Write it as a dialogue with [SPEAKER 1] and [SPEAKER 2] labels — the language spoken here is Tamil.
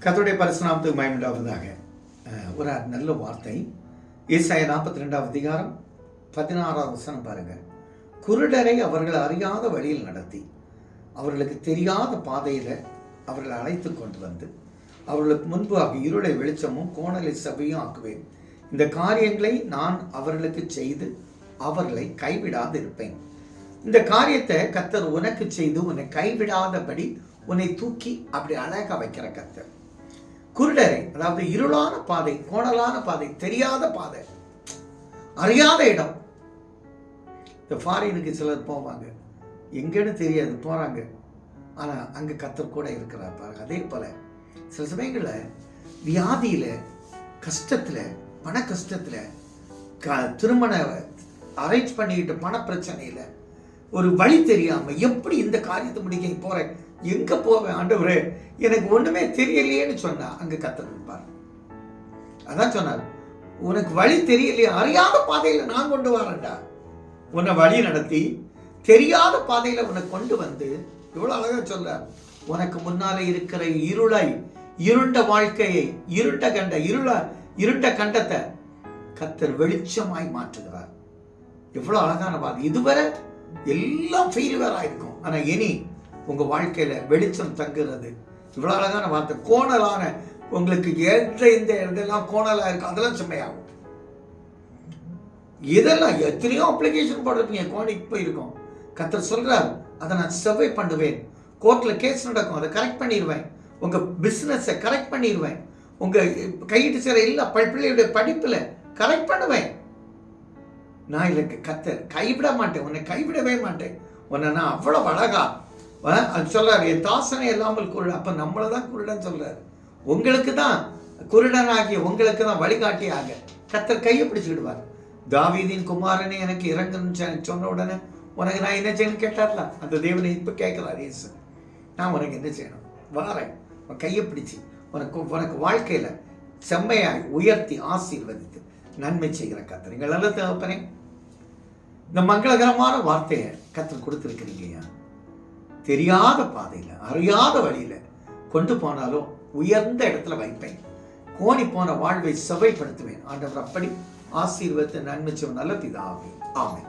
[SPEAKER 1] கர்த்தருடைய பரிசுத்த நாமத்துக்கு மகிமை உண்டாவதாக. ஒரு நல்ல வார்த்தை. ஏசாயா 42 அதிகாரம் 16 வசனம் பாருங்க. குருடரை அவர்கள் அறியாத வழியில் நடத்தி அவர்களுக்கு தெரியாத பாதையில அவர்களை அழைத்து கொண்டு வந்து அவர்களுக்கு முன்பாக இருளை வெளிச்சமும் கோணலை சபையும் ஆக்குவேன். இந்த காரியங்களை நான் அவர்களுக்கு செய்து அவர்களை கைவிடாது இருப்பேன். இந்த காரியத்தை கர்த்தர் உனக்கு செய்து உன்னை கைவிடாதபடி உன்னை தூக்கி அப்படி அழகா வைக்கிற கர்த்தர். குருடரை, அதாவது இருளான பாதை, கோணலான பாதை, தெரியாத பாதை, அறியாத இடம். இந்த ஃபாரினுக்கு சிலர் போவாங்க, எங்கன்னு தெரியாது, போறாங்க. ஆனா அங்க கர்த்தர் கூட இருக்கிறார் பாருங்க. அதே போல சில சமயங்களில் வியாதியில, கஷ்டத்துல, பண கஷ்டத்துல, திருமண அரேஞ்ச் பண்ணிக்கிட்டு பண பிரச்சனையில ஒரு வழி தெரியாம எப்படி இந்த காரியத்தை முடிக்க போறேன், எங்க போவேன் ஆண்டவரே, எனக்கு ஒண்ணுமே தெரியலையேன்னு சொன்னா அங்க கர்த்தர் இருப்பார். அதான் சொன்னார், உனக்கு வழி தெரியலையே, அறியாத பாதையில நான் கொண்டு வரேன்டா. உன்னை வழி நடத்தி தெரியாத பாதையில உன்னை கொண்டு வந்து இவ்வளவு அழகா சொல்றார். உனக்கு முன்னாலே இருக்கிற இருளை, இருண்ட வாழ்க்கையை, இருண்ட கண்டத்தை கர்த்தர் வெளிச்சமாய் மாற்றுகிறார். எவ்வளவு அழகான வார்த்தை. இதுவரை எல்லாம் ஃபெயிலியர் ஆயிருக்கும், ஆனா இனி உங்க வாழ்க்கையில வெளிச்சம் தங்குறது. இவ்வளவு அழகான வார்த்தை. கோணலான, உங்களுக்கு ஏற்ற இந்த இதெல்லாம் கோணலா இருக்கு, அதெல்லாம் செம்மையாகும். இதெல்லாம் எத்தனையோ அப்ளிகேஷன் போட்டிருப்பீங்க, கோணிக்கு போயிருக்கோம். கர்த்தர் சொல்றார், அதை நான் சர்வே பண்ணுவேன். கோர்ட்ல கேஸ் நடக்கும், அதை கரெக்ட் பண்ணிடுவேன். உங்க பிசினஸை கரெக்ட் பண்ணிடுவேன். உங்க கையிட்டு சேர இல்ல பிள்ளையுடைய படிப்புல கரெக்ட் பண்ணுவேன். நான் இல்லைக்கு கர்த்தர் கைவிட மாட்டேன், உன்னை கைவிடவே மாட்டேன். உன்னை நான் அவ்வளவு அழகா அது சொல்றாரு, என் தாசனை இல்லாமல் குருடன். அப்ப நம்மளதான் குருடன் சொல்றாரு. உங்களுக்கு தான் குருடனாகிய உங்களுக்கு தான் வழிகாட்டியாக கர்த்தர் கையை பிடிச்சுக்கிடுவார். தாவீதின் குமாரனே எனக்கு இறங்குன்னு சொன்ன உடனே உனக்கு நான் என்ன செய்யணும் கேட்டார்ல, அந்த தேவனை இப்ப கேட்கிறார் இயேசு. நான் உனக்கு என்ன செய்யணும், வாரேன், கையை பிடிச்சு உனக்கு வாழ்க்கையில செம்மையாய் உயர்த்தி ஆசீர்வதித்து நன்மை செய்கிற கர்த்தர். நீங்கள் நல்ல தகப்பனே, இந்த மங்களகரமான வார்த்தையை கர்த்தர் கொடுத்திருக்கிறீங்க. தெரியாத பாதையில, அறியாத வழியில கொண்டு போனாலும் உயர்ந்த இடத்துல வைப்பேன். கோணி போன வாழ்வை செவ்வைப்படுத்துவேன். ஆண்டவர் அப்படி ஆசீர்வதித்து நன்மை செய்யும் நல்ல பிதாவே. ஆமென்.